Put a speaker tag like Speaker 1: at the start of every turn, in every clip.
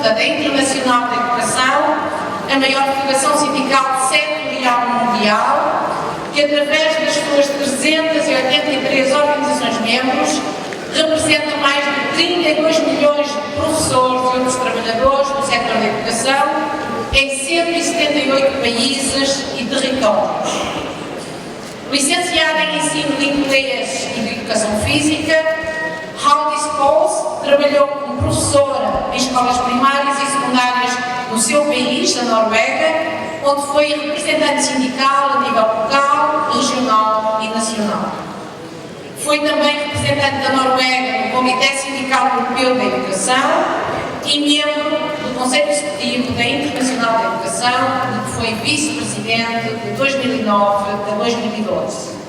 Speaker 1: Adjunta da Internacional da Educação, a maior federação sindical setorial mundial, que através das suas 383 organizações membros, representa mais de 32 milhões de professores e outros trabalhadores do setor da educação em 178 países e territórios. Licenciada em Ensino de Inglês e de Educação Física, Haldis Holst trabalhou como professora em escolas primárias e secundárias no seu país, a Noruega, onde foi representante sindical a nível local, regional e nacional. Foi também representante da Noruega no Comitê Sindical Europeu da Educação e membro do Conselho Executivo da Internacional da Educação, de que foi vice-presidente de 2009 a 2012.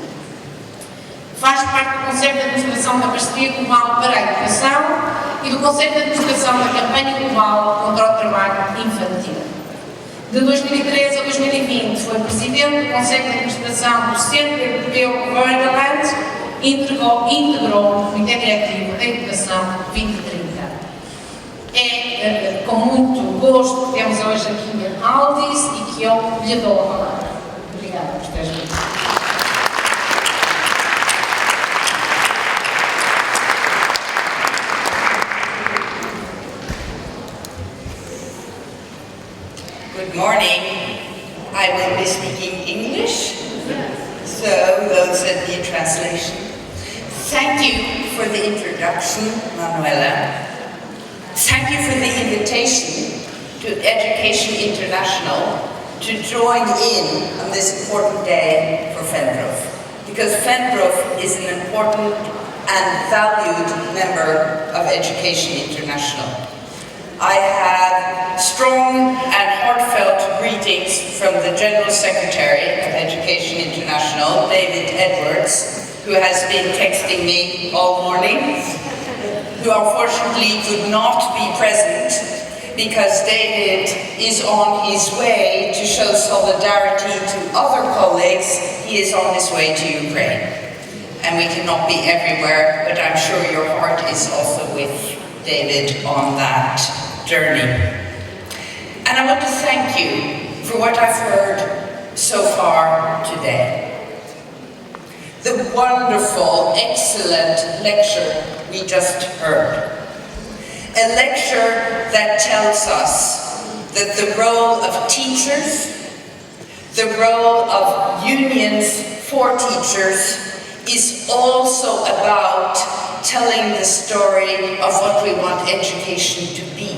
Speaker 1: Faz parte do Conselho de Administração da Parceria Global para a Educação e do Conselho de Administração da Campanha Global contra o Trabalho Infantil. De 2013 a 2020 foi presidente do Conselho de Administração do Centro Europeu Verdeland e integrou o Comitê Diretivo da Educação 2030. É com muito gosto que temos hoje aqui a Haldis e que eu lhe dou a palavra. Obrigada por teres vindo.
Speaker 2: Good morning. I will be speaking English, so those that need translation. Thank you for the introduction, Manuela. Thank you for the invitation to Education International to join in on this important day for FENPROF, because FENPROF is an important and valued member of Education International. I have strong and heartfelt greetings from the General Secretary of Education International, David Edwards, who has been texting me all morning, who unfortunately could not be present because David is on his way to show solidarity to other colleagues. He is on his way to Ukraine. And we cannot be everywhere, but I'm sure your heart is also with David on that journey. And I want to thank you for what I've heard so far today. The wonderful, excellent lecture we just heard. A lecture that tells us that the role of teachers, the role of unions for teachers, is also about telling the story of what we want education to be.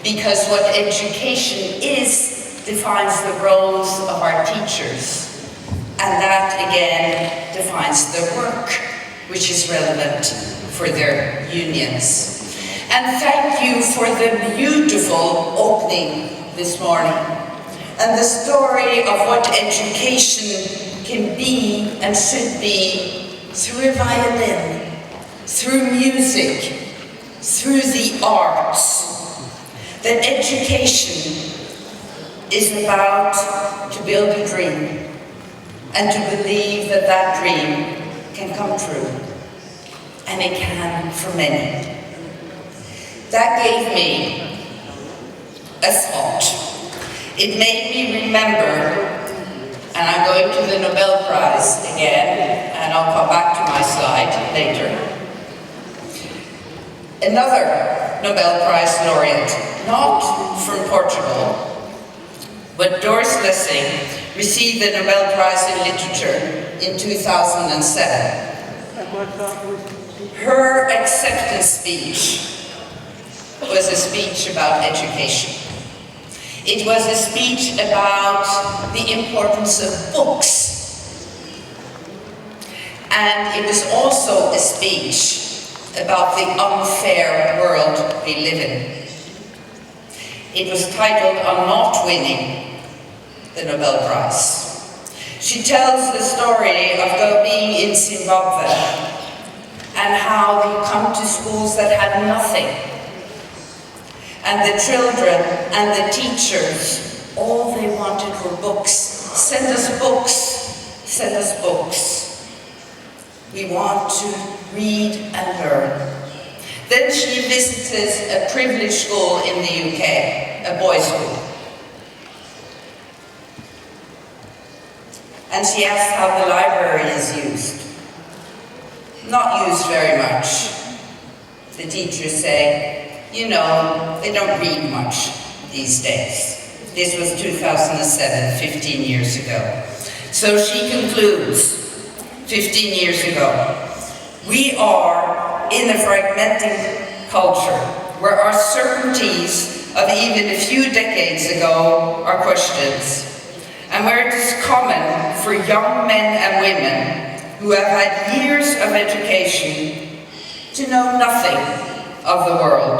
Speaker 2: Because what education is defines the roles of our teachers. And that, again, defines their work, which is relevant for their unions. And thank you for the beautiful opening this morning. And the story of what education can be and should be through a violin, through music, through the arts. That education is about to build a dream and to believe that that dream can come true. And it can for many. That gave me a thought. It made me remember, and I'm going to the Nobel Prize again, and I'll come back to my slide later. Another Nobel Prize laureate, not from Portugal, but Doris Lessing received the Nobel Prize in Literature in 2007. Her acceptance speech was a speech about education. It was a speech about the importance of books. And it was also a speech about the unfair world we live in. It was titled On Not Winning the Nobel Prize. She tells the story of being in Zimbabwe and how they come to schools that had nothing. And the children and the teachers, all they wanted were books. Send us books, send us books. We want to read and learn. Then she visited a privileged school in the UK, a boys' school. And she asked how the library is used. Not used very much. The teachers say, you know, they don't read much these days. This was 2007, 15 years ago. So she concludes, 15 years ago, we are in a fragmenting culture where our certainties of even a few decades ago are questions, and where it is common for young men and women who have had years of education to know nothing of the world,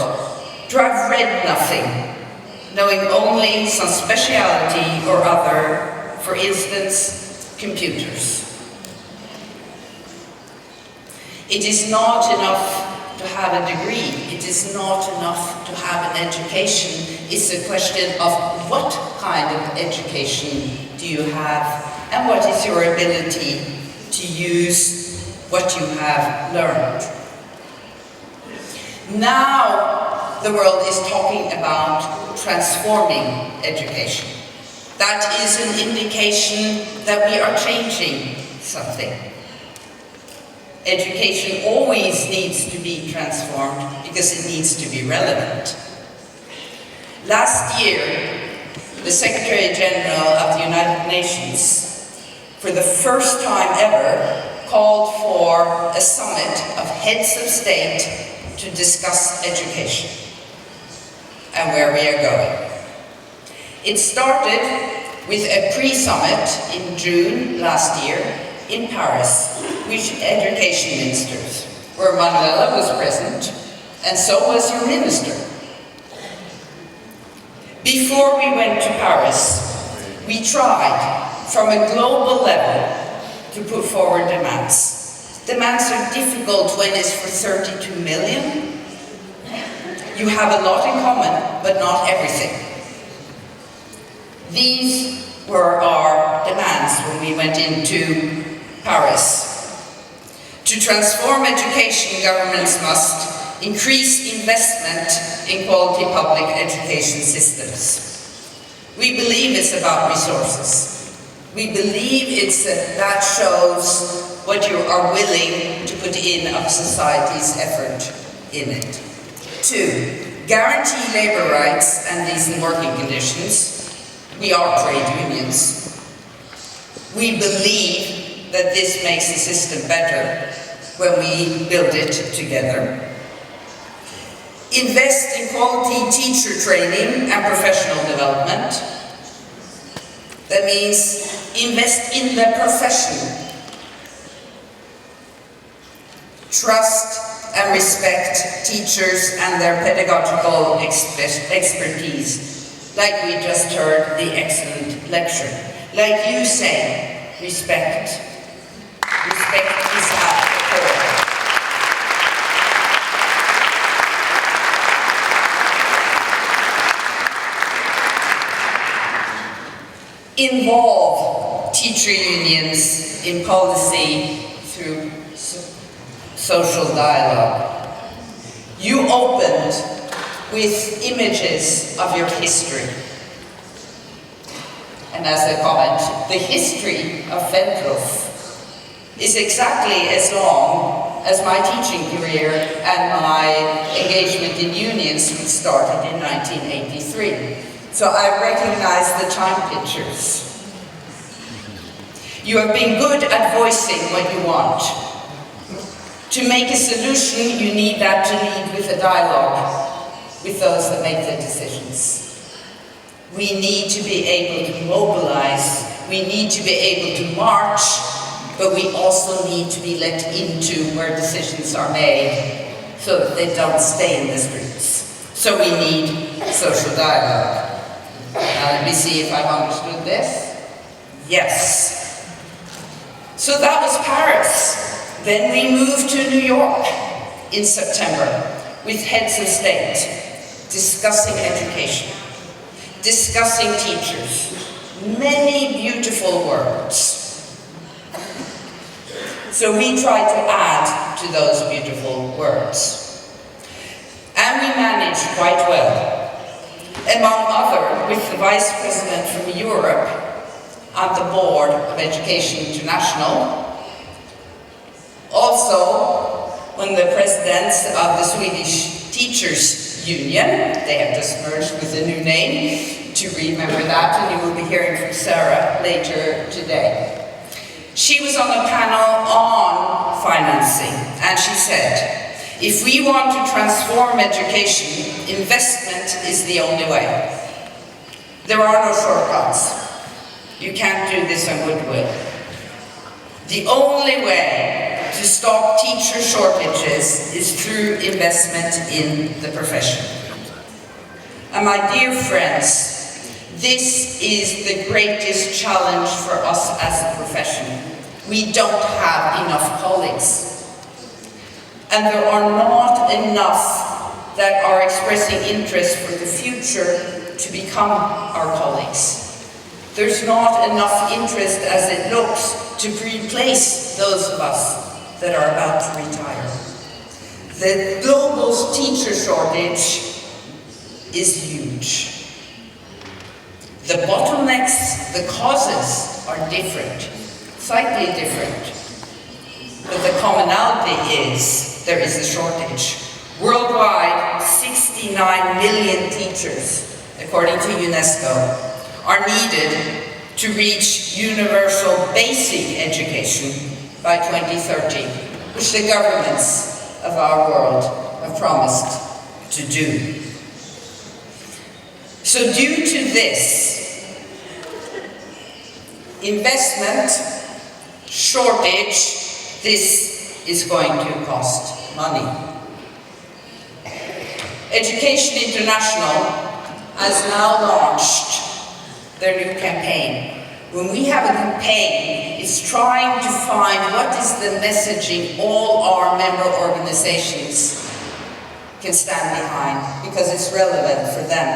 Speaker 2: to have read nothing, knowing only some speciality or other, for instance, computers. It is not enough to have a degree. It is not enough to have an education. It's a question of what kind of education do you have, and what is your ability to use what you have learned. Now the world is talking about transforming education. That is an indication that we are changing something. Education always needs to be transformed because it needs to be relevant. Last year, the Secretary General of the United Nations, for the first time ever, called for a summit of heads of state to discuss education and where we are going. It started with a pre-summit in June last year in Paris with education ministers, where Manuela was present, and so was your minister. Before we went to Paris, we tried from a global level to put forward demands. Demands are difficult when it's for 32 million. You have a lot in common, but not everything. These were our demands when we went into Paris. To transform education, governments must increase investment in quality public education systems. We believe it's about resources. We believe that shows what you are willing to put in of society's effort in it. 2, guarantee labor rights and decent working conditions. We are trade unions. We believe that this makes the system better when we build it together. Invest in quality teacher training and professional development. That means invest in the profession. Trust and respect teachers and their pedagogical expertise. Like we just heard the excellent lecture. Like you say, respect. Respect is at the core. Involve teacher unions in policy through social dialogue. You opened with images of your history. And as a comment, the history of FENPROF is exactly as long as my teaching career and my engagement in unions, which started in 1983. So I recognize the time pictures. You have been good at voicing what you want. To make a solution, you need that to lead with a dialogue with those that make the decisions. We need to be able to mobilize, we need to be able to march, but we also need to be let into where decisions are made so that they don't stay in the streets. So we need social dialogue. Now let me see if I've understood this. Yes. So that was Paris. Then we moved to New York in September with heads of state discussing education, discussing teachers. Many beautiful words. So we tried to add to those beautiful words. managed quite well, among other with the Vice President from Europe on the board of Education International, also one of the presidents of the Swedish Teachers Union. They have just merged with a new name, to remember that, and you will be hearing from Sarah later today. She was on a panel on financing, and she said, if we want to transform education, investment is the only way. There are no shortcuts. You can't do this on goodwill. The only way to stop teacher shortages is through investment in the profession. And my dear friends, this is the greatest challenge for us as a profession. We don't have enough colleagues. And there are not enough that are expressing interest for the future to become our colleagues. There's not enough interest as it looks to replace those of us that are about to retire. The global teacher shortage is huge. The bottlenecks, the causes are different, slightly different. But the commonality is there is a shortage. Worldwide, 69 million teachers, according to UNESCO, are needed to reach universal basic education by 2030, which the governments of our world have promised to do. So due to this, investment shortage, this is going to cost money. Education International has now launched their new campaign. When we have a campaign, it's trying to find what is the messaging all our member organizations can stand behind, because it's relevant for them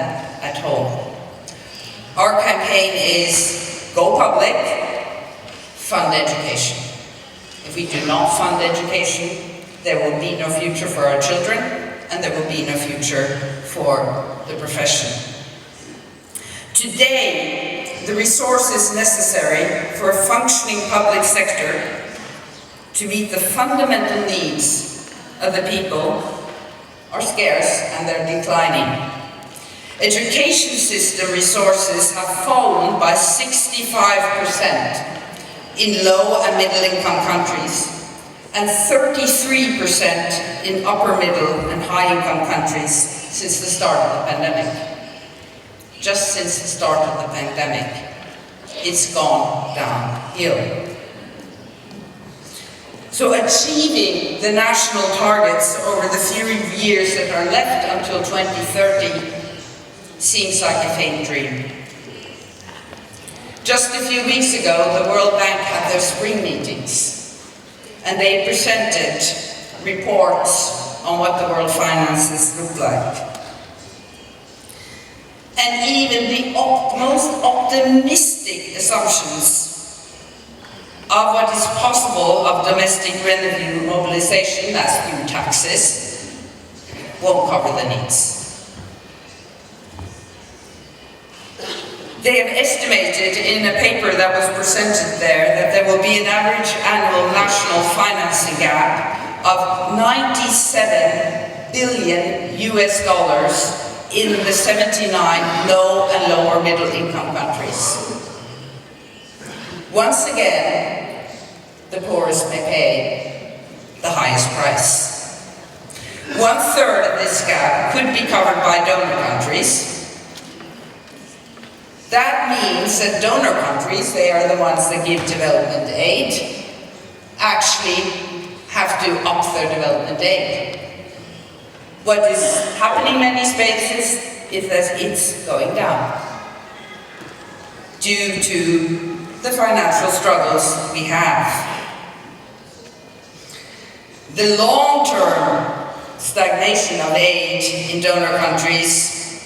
Speaker 2: at home. Our campaign is Go Public, Fund Education. If we do not fund education, there will be no future for our children, and there will be no future for the profession. Today, the resources necessary for a functioning public sector to meet the fundamental needs of the people are scarce and they're declining. Education system resources have fallen by 65% in low and middle income countries and 33% in upper middle and high income countries since the start of the pandemic. Just since the start of the pandemic, it's gone downhill. So achieving the national targets over the few years that are left until 2030 seems like a faint dream. Just a few weeks ago, the World Bank had their spring meetings, and they presented reports on what the world finances look like. And even the most optimistic assumptions of what is possible of domestic revenue mobilization, as through taxes, won't cover the needs. They have estimated in a paper that was presented there that there will be an average annual national financing gap of $97 billion in the 79 low and lower middle income countries. Once again, the poorest may pay the highest price. 1/3 of this gap could be covered by donor countries. That means that donor countries, they are the ones that give development aid, actually have to up their development aid. What is happening in many spaces is that it's going down due to the financial struggles we have. The long-term stagnation of aid in donor countries,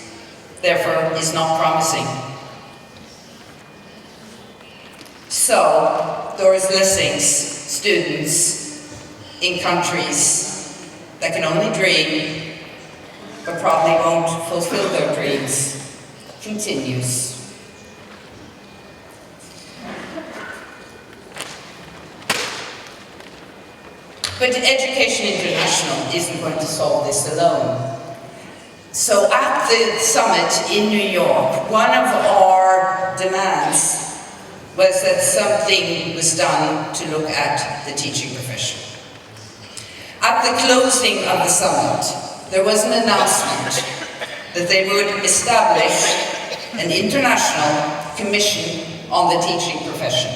Speaker 2: therefore, is not promising. So, there is blessings, students in countries that can only dream but probably won't fulfill their dreams, continues. But Education International isn't going to solve this alone. So at the summit in New York, one of our demands was that something was done to look at the teaching profession. At the closing of the summit, there was an announcement that they would establish an international commission on the teaching profession.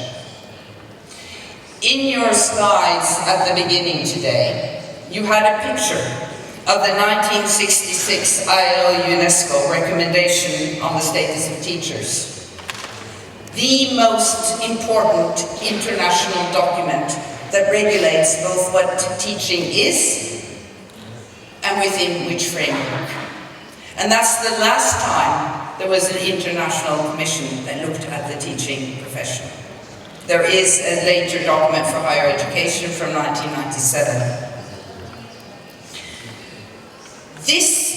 Speaker 2: In your slides at the beginning today, you had a picture of the 1966 ILO UNESCO recommendation on the status of teachers. The most important international document that regulates both what teaching is and within which framework. And that's the last time there was an international commission that looked at the teaching profession. There is a later document for higher education from 1997. This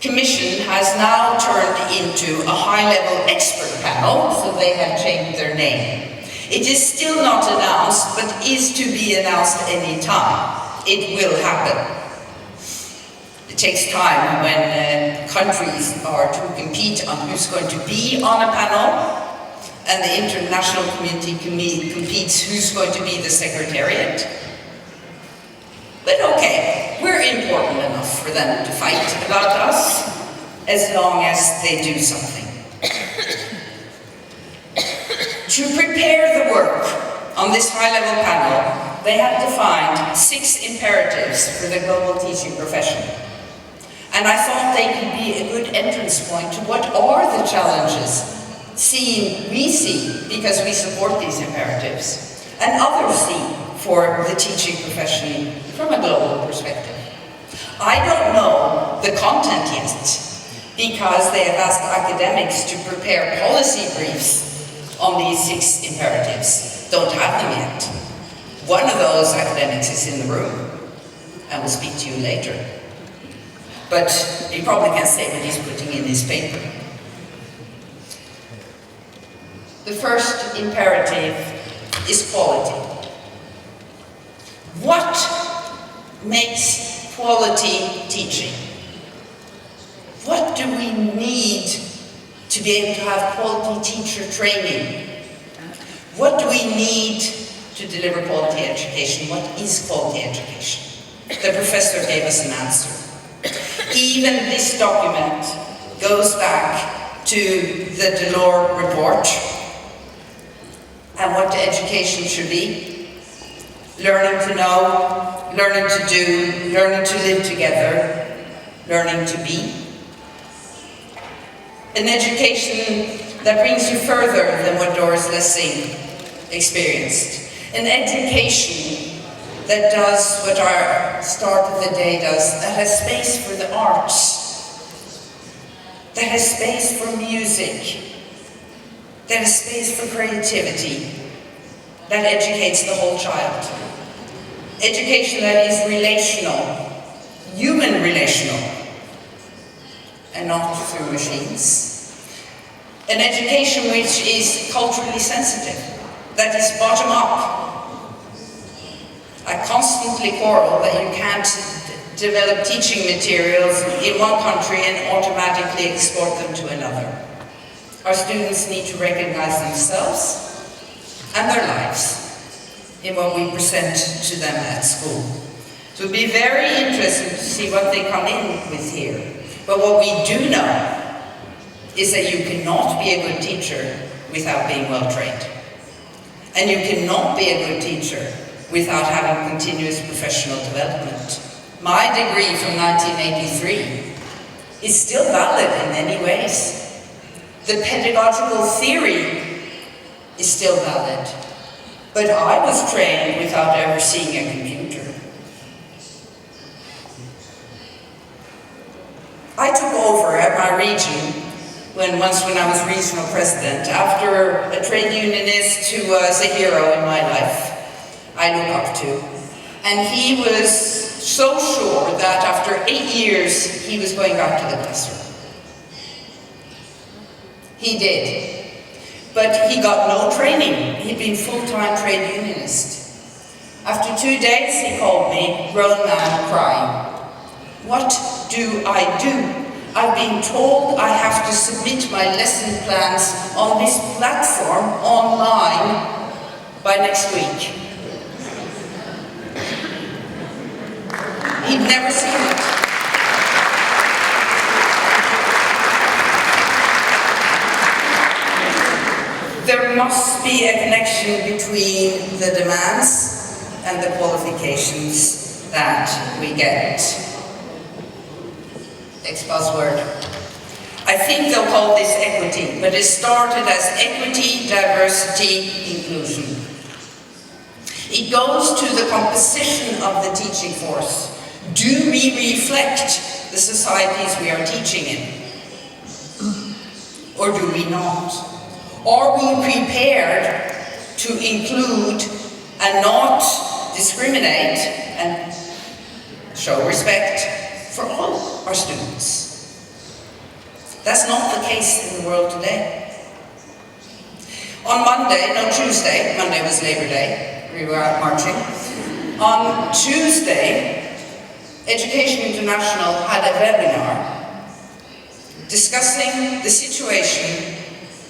Speaker 2: commission has now turned into a high-level expert panel, so they have changed their name. It is still not announced, but is to be announced any time. It will happen. It takes time when countries are to compete on who's going to be on a panel, and the international community competes who's going to be the secretariat. But okay, we're important enough for them to fight about us, as long as they do something. To prepare the work on this high-level panel, they have defined 6 imperatives for the global teaching profession. And I thought they could be a good entrance point to what are the challenges we see because we support these imperatives, and others see for the teaching profession from a global perspective. I don't know the content yet, because they have asked academics to prepare policy briefs on these 6 imperatives. Don't have them yet. One of those academics is in the room, and will speak to you later. But he probably can't say what he's putting in his paper. The first imperative is quality. What makes quality teaching? What do we need to be able to have quality teacher training? What do we need to deliver quality education? What is quality education? The professor gave us an answer. Even this document goes back to the Delors report and what education should be. Learning to know, learning to do, learning to live together, learning to be. An education that brings you further than what Doris Lessing experienced. An education that does what our start of the day does, that has space for the arts, that has space for music, that has space for creativity, that educates the whole child. Education that is relational, human relational, and not through machines. An education which is culturally sensitive, that is bottom up. I constantly quarrel that you can't develop teaching materials in one country and automatically export them to another. Our students need to recognize themselves and their lives in what we present to them at school. So it will be very interesting to see what they come in with here. But what we do know is that you cannot be a good teacher without being well trained. And you cannot be a good teacher without having continuous professional development. My degree from 1983 is still valid in many ways. The pedagogical theory is still valid. But I was trained without ever seeing a computer. I took over at my region once when I was regional president, after a trade unionist who was a hero in my life, I look up to. And he was so sure that after 8 years he was going back to the classroom. He did. But he got no training. He'd been full-time trade unionist. After 2 days he called me, grown man, crying. What do I do? I've been told I have to submit my lesson plans on this platform online by next week. He'd never seen it. There must be a connection between the demands and the qualifications that we get. Next buzzword. I think they'll call this equity, but it started as equity, diversity, inclusion. It goes to the composition of the teaching force. Do we reflect the societies we are teaching in? Or do we not? Are we prepared to include and not discriminate and show respect for all our students? That's not the case in the world today. On Tuesday, Monday was Labor Day, we were out marching. On Tuesday, Education International had a webinar discussing the situation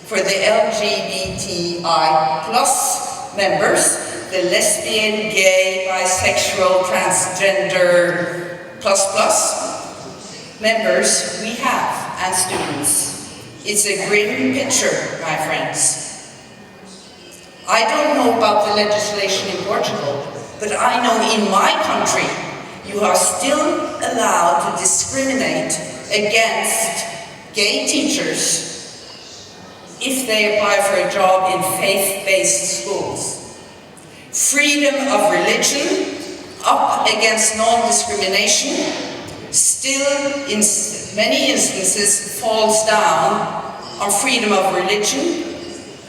Speaker 2: for the LGBTI plus members, the lesbian, gay, bisexual, transgender, plus members we have and students. It's a grim picture, my friends. I don't know about the legislation in Portugal, but I know in my country you are still allowed to discriminate against gay teachers if they apply for a job in faith-based schools. Freedom of religion up against non-discrimination still in many instances falls down on freedom of religion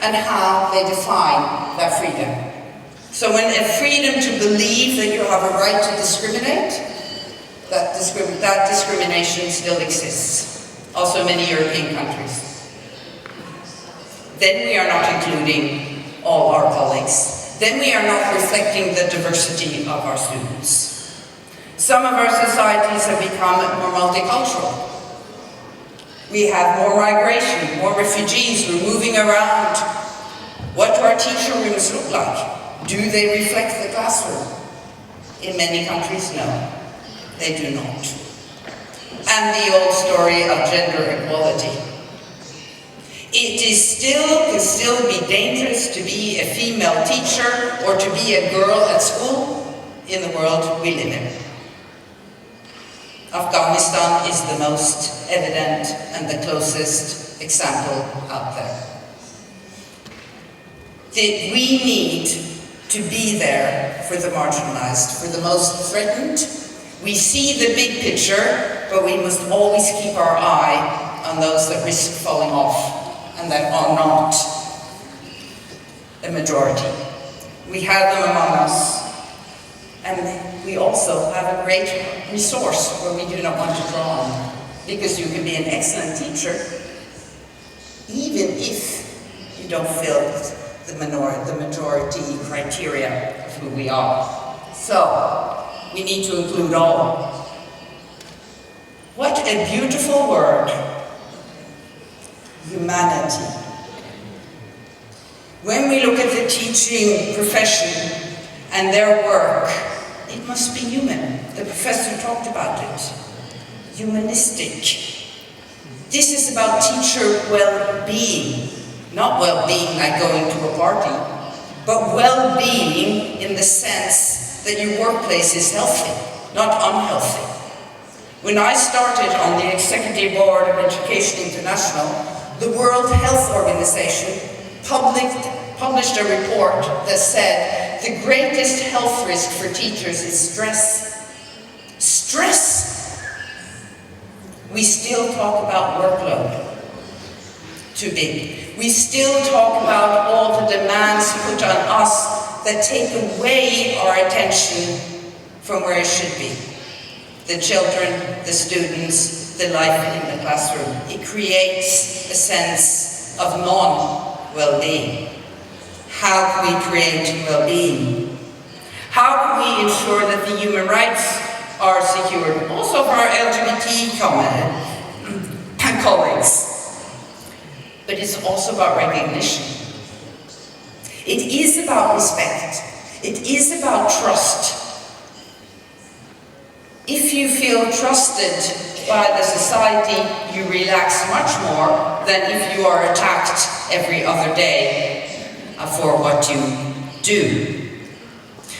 Speaker 2: and how they define that freedom. So when a freedom to believe that you have a right to discriminate, that discrimination still exists. Also in many European countries. Then we are not including all our colleagues. Then we are not reflecting the diversity of our students. Some of our societies have become more multicultural. We have more migration, more refugees, we're moving around. What do our teacher rooms look like? Do they reflect the classroom? In many countries, no, they do not. And the old story of gender equality. It can still be dangerous to be a female teacher or to be a girl at school in the world we live in. Afghanistan is the most evident and the closest example out there. We need to be there for the marginalized, for the most threatened. We see the big picture, but we must always keep our eye on those that risk falling off and that are not a majority. We have them among us, and we also have a great resource where we do not want to draw on, because you can be an excellent teacher even if you don't fill the majority criteria of who we are. So, we need to include all. What a beautiful word. Humanity. When we look at the teaching profession and their work, it must be human. The professor talked about it. Humanistic. This is about teacher well-being. Not well-being like going to a party, but well-being in the sense that your workplace is healthy, not unhealthy. When I started on the Executive Board of Education International, the World Health Organization published a report that said the greatest health risk for teachers is stress. Stress! We still talk about workload. Too big. We still talk about all the demands put on us that take away our attention from where it should be. the children, the students, the life in the classroom. It creates a sense of non-well-being. How can we create well-being? How can we ensure that the human rights are secured, also for our LGBT colleagues? But it's also about recognition. It is about respect. It is about trust. If you feel trusted by the society, you relax much more than if you are attacked every other day for what you do.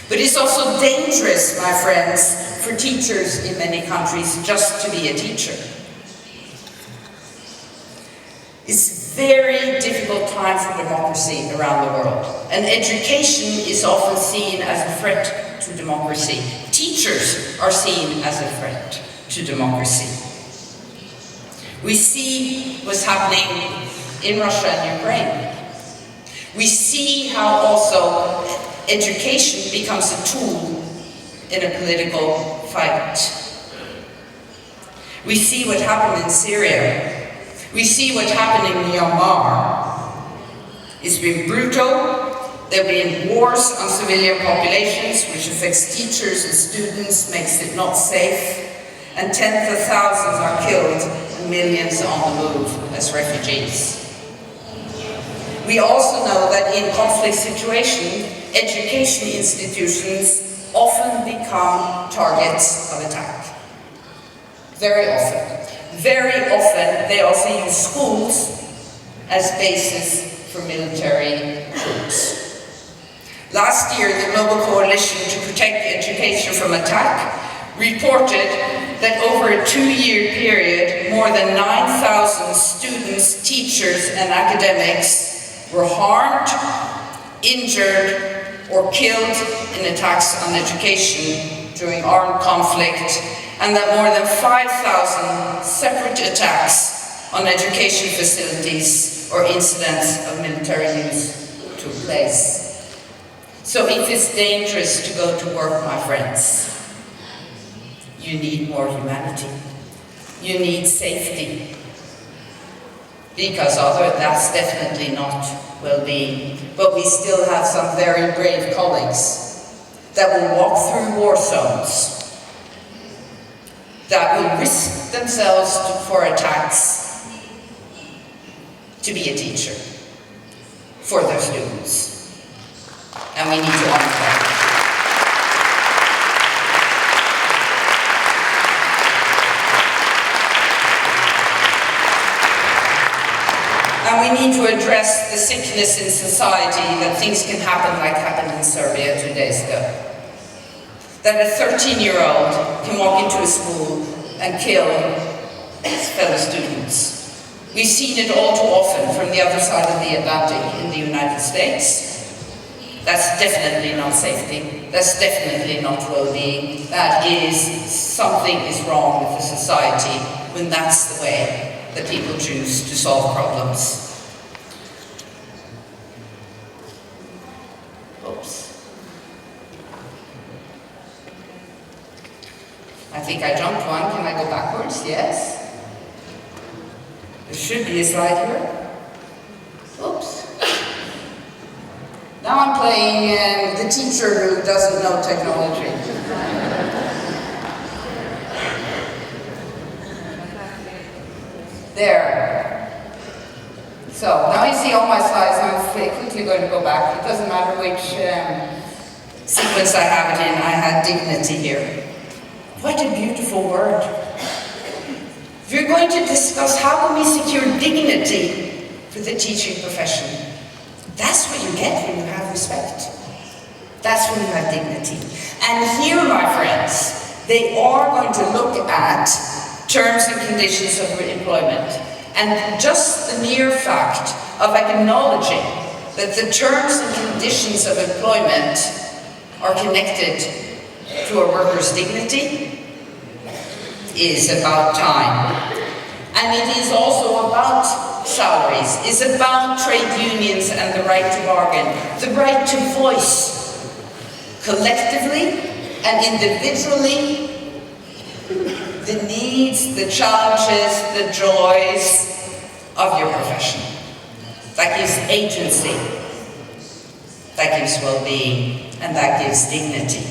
Speaker 2: But it's also dangerous, my friends, for teachers in many countries just to be a teacher. It's a very difficult time for democracy around the world, and education is often seen as a threat to democracy. Teachers are seen as a threat to democracy. We see what's happening in Russia and Ukraine. We see how also education becomes a tool in a political fight. We see what happened in Syria. We see what happened in Myanmar. It's been brutal. There have been wars on civilian populations, which affects teachers and students, makes it not safe, and tens of thousands are killed and millions on the move as refugees. We also know that in conflict situations, education institutions often become targets of attack. Very often. Very often, they also use schools as bases for military troops. Last year, the Global Coalition to Protect Education from Attack reported that over a 2-year period, more than 9,000 students, teachers, and academics were harmed, injured, or killed in attacks on education during armed conflict, and that more than 5,000 separate attacks on education facilities or incidents of military use took place. So if it's dangerous to go to work, my friends, you need more humanity. You need safety. Because that's definitely not well-being. But we still have some very brave colleagues that will walk through war zones, that will risk themselves for attacks to be a teacher for their students. And we need to honor that. And we need to address the sickness in society that things can happen like happened in Serbia 2 days ago. That a 13-year-old can walk into a school and kill his fellow students. We've seen it all too often from the other side of the Atlantic in the United States. That's definitely not safety. That's definitely not well-being. That is, something is wrong with the society when that's the way that people choose to solve problems. Oops. I think I jumped one. Can I go backwards? Yes. There should be a slide here. Oops. Now I'm playing the teacher who doesn't know technology. There. So now you see all my slides. I'm quickly going to go back. It doesn't matter which sequence I have it in. I had dignity here. What a beautiful word. We're going to discuss how can we secure dignity for the teaching profession. That's what you get when you have respect. That's when you have dignity. And here, my friends, they are going to look at terms and conditions of employment. And just the mere fact of acknowledging that the terms and conditions of employment are connected to a worker's dignity is about time. And it is also about salaries, it's about trade unions and the right to bargain, the right to voice collectively and individually the needs, the challenges, the joys of your profession. That gives agency, that gives well-being, and that gives dignity.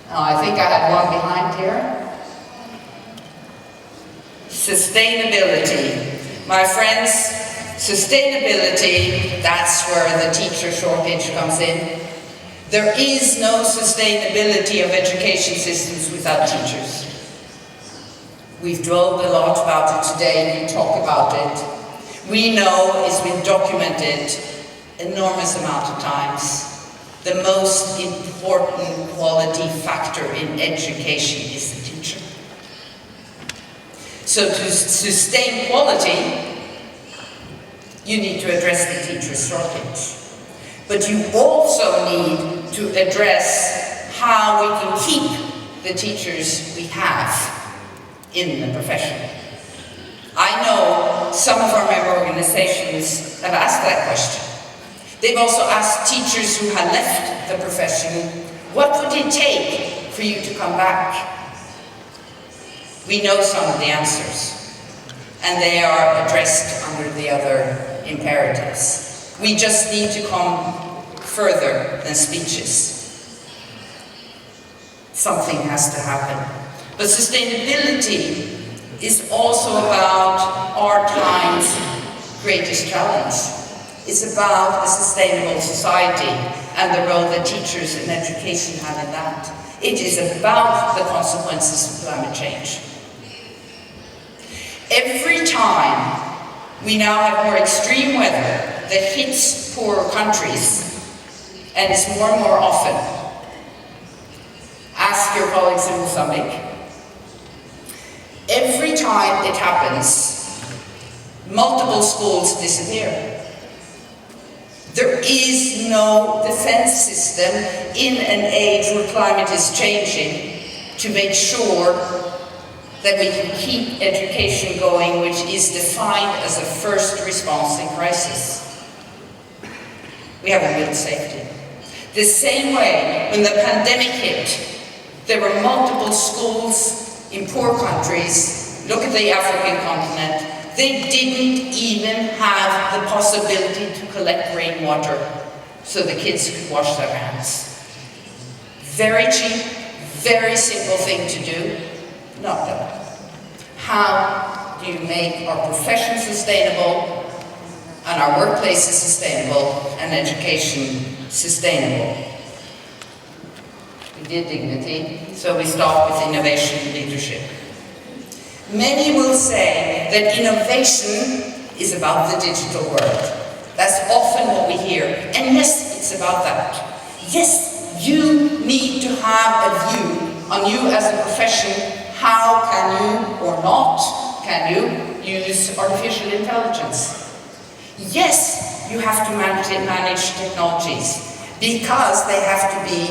Speaker 2: Now, I think I had one behind here. Sustainability. My friends, sustainability, that's where the teacher shortage comes in. There is no sustainability of education systems without teachers. We've dwelled a lot about it today, we talk about it. We know it's been documented enormous amount of times. The most important quality factor in education is the teacher. So to sustain quality, you need to address the teacher shortage. But you also need to address how we can keep the teachers we have in the profession. I know some of our member organizations have asked that question. They've also asked teachers who had left the profession, what would it take for you to come back? We know some of the answers, and they are addressed under the other imperatives. We just need to come further than speeches. Something has to happen. But sustainability is also about our time's greatest challenge. It's about a sustainable society and the role that teachers and education have in that. It is about the consequences of climate change. Every time we now have more extreme weather that hits poorer countries, and it's more and more often. Ask your colleagues in Mozambique. Every time it happens, multiple schools disappear. There is no defense system in an age where climate is changing to make sure that we can keep education going, which is defined as a first response in crisis. We haven't built safety. The same way, when the pandemic hit, there were multiple schools in poor countries. Look at the African continent. They didn't even have the possibility to collect rainwater so the kids could wash their hands. Very cheap, very simple thing to do, not done. How do you make our profession sustainable and our workplaces sustainable and education sustainable? We did dignity, so we start with innovation and leadership. Many will say that innovation is about the digital world. That's often what we hear. And yes, it's about that. Yes, you need to have a view on you as a profession. How can you, or not, can you use artificial intelligence? Yes, you have to manage technologies because they have to be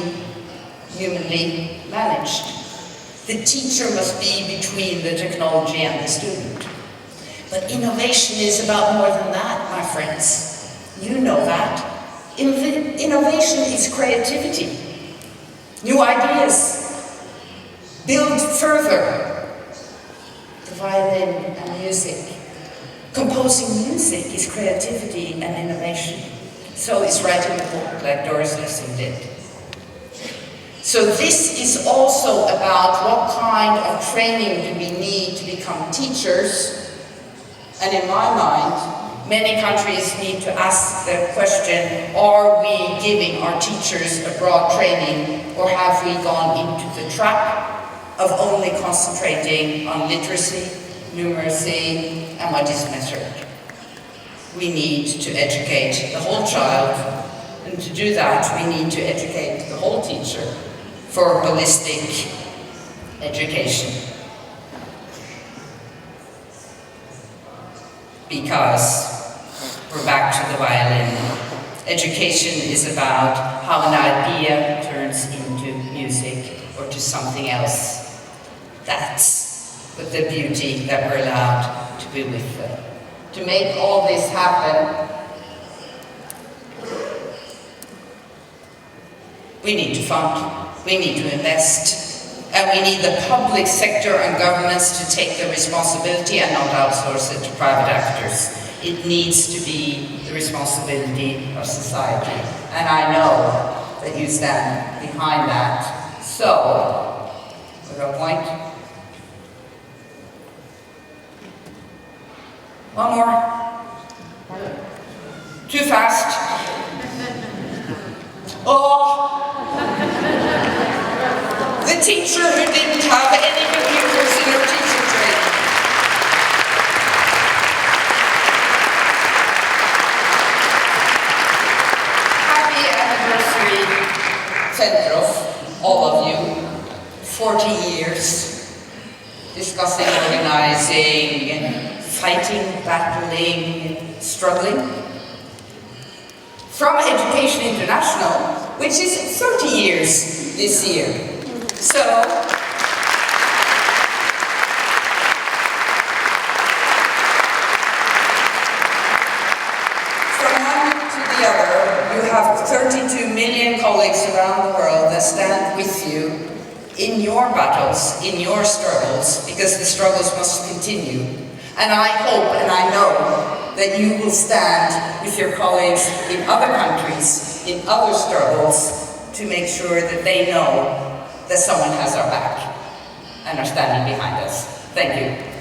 Speaker 2: humanly managed. The teacher must be between the technology and the student. But innovation is about more than that, my friends. You know that. Innovation is creativity. New ideas. Build further. The violin and music. Composing music is creativity and innovation. So is writing a book like Doris Lessing did. So this is also about what kind of training do we need to become teachers. And in my mind, many countries need to ask the question, are we giving our teachers a broad training, or have we gone into the trap of only concentrating on literacy, numeracy, and what is measured? We need to educate the whole child, and to do that we need to educate the whole teacher for holistic education. Because we're back to the violin. Education is about how an idea turns into music or to something else. That's the beauty that we're allowed to be with them. To make all this happen, we need to fund, we need to invest, And we need the public sector and governments to take the responsibility and not outsource it to private actors. It needs to be the responsibility of society. And I know that you stand behind that. So, with a point. One more. Too fast. Oh! The teacher who didn't have any computers in her teacher training. Happy anniversary, FENPROF, all of you. 40 years discussing, organizing, fighting, battling, struggling. From Education International, which is 30 years this year. So, from one to the other, you have 32 million colleagues around the world that stand with you in your battles, in your struggles, because the struggles must continue. And I hope and I know that you will stand with your colleagues in other countries, in other struggles, to make sure that they know that someone has our back and are standing behind us. Thank you.